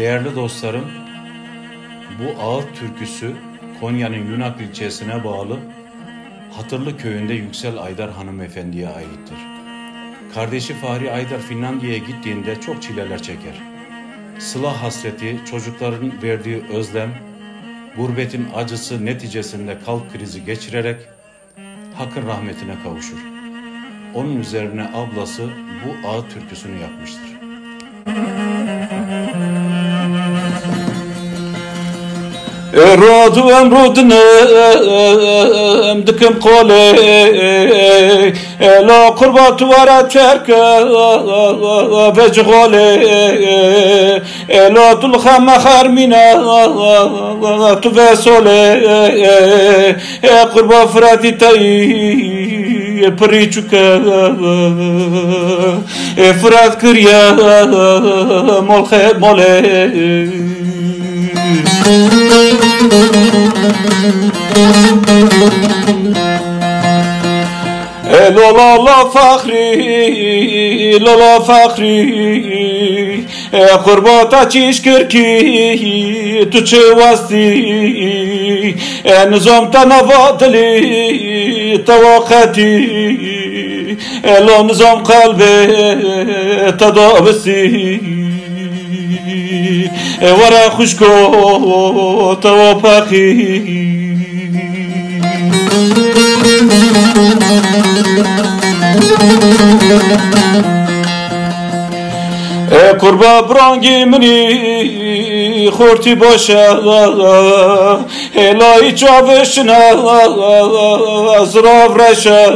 Değerli dostlarım, bu ağıt türküsü Konya'nın Yunak ilçesine bağlı Hatırlı köyünde Yüksel Aydar hanımefendiye aittir. Kardeşi Fahri Aydar Finlandiya'ya gittiğinde çok çileler çeker. Sıla hasreti, çocukların verdiği özlem, gurbetin acısı neticesinde kalp krizi geçirerek Hakk'ın rahmetine kavuşur. Onun üzerine ablası bu ağıt türküsünü yapmıştır. رادوم رودنم دکم قوله لا قربات ورا ترک بجغاله لا دلخم خرمينا تفسوله قربا فرادي تاي پریچوکا فراد کریا موله لولا فخری قرباتا چیش کرکی تو چه واستی نظام تنوادلی توقتی لو نظام قلبي تدابسي ورا خشكو توافقي قربا برانگی منی خورتی باشه هلای چاوشنا زراف رشه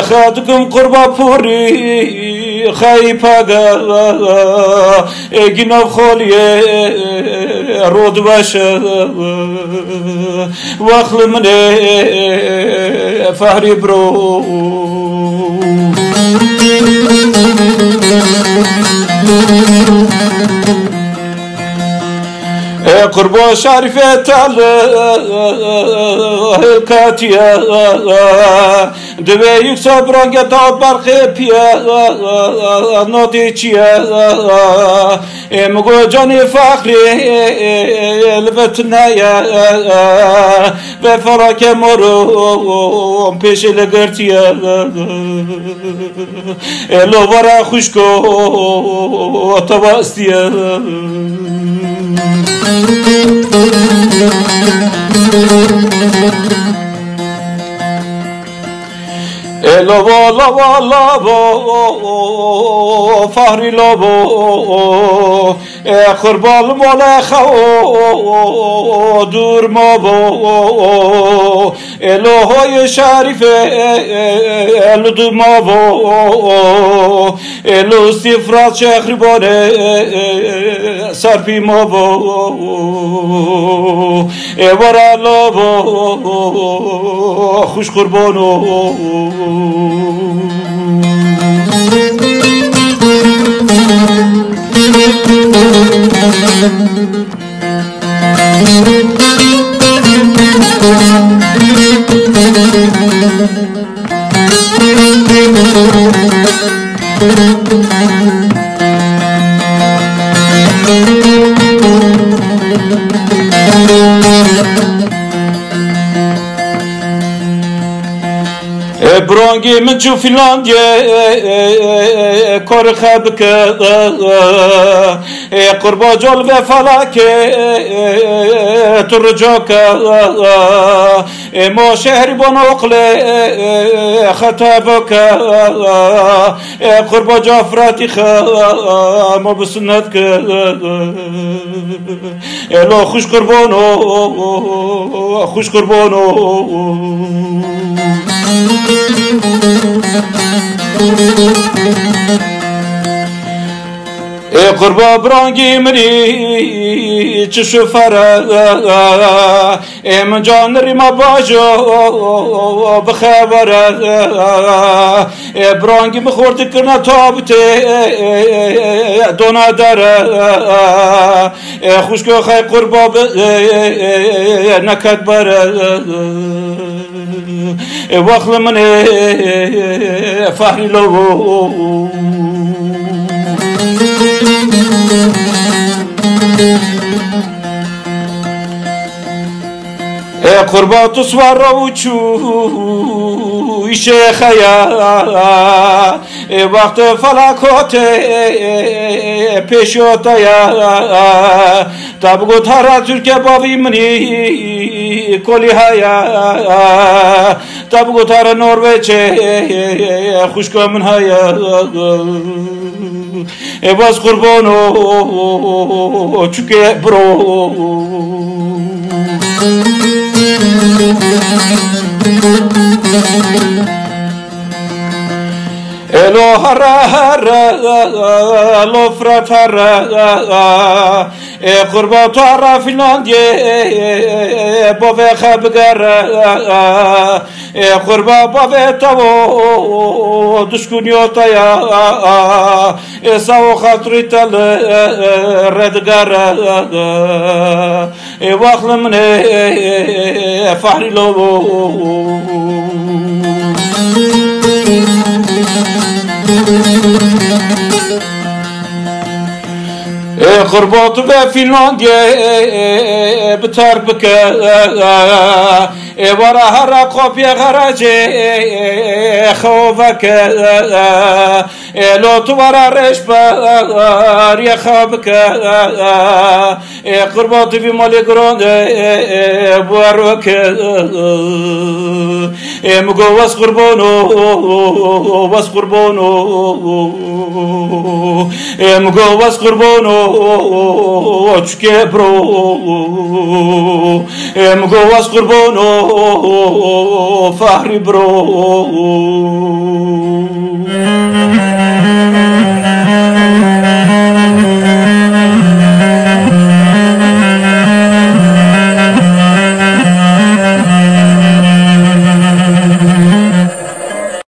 خدکم قربا پوری خی پاگا گیناف خالیه رود باشه وقل منه فهری برو قربا شريفة الكاتية دبي يكسب رنجة برقي بيا نوتيشيا مگو جاني فخري البتنايا بفراك مرو پیش لگرتيا لو ورا خوشكو تواستيا لابو فهری لابو قربال مولا خو دور مابو الهوی شریف الدو مابو الو سفرات شخربانه سرپی مابو ورا لابو خوش قربانو برانگی من جو فنلاندیه کار خبک قربا جال و فلک تو رجاک ما شهری بان اقل خطابک قربا جافراتی ما بسنت که لا خوش قربانو خوش قربانو قربا برانگی منی چشو فرا من جان ریما باجو بخبر برانگی مخورد کرنا تابته دونا در خوشکو خی قربا نکد بر وقت من فهری لو قربات سوار وچو ایشه خیا وقت فلاکات پیشوتا یا تبگو تارا ترک باوی منی کلی هیا تبگو تارا نروژ خوشک من هیا باز قربانو چوکه برو الو هرا هرا لو فرات هرا قربات هرا فنلاندیه باوی خبگر قربا باوی تاو دشکنیوتا یا ساو خاطری تل ردگر واخل منه فحری لو قربات به فنلاندیه بتر بکه وارا هر قاپی غرجه خوفك لو توارا رش بار يا خوفك قربات في مالي جراند بوارك مجوز قربانو بس قربانو مجوز قربانو چكي برو مجوز قربانو فهري برو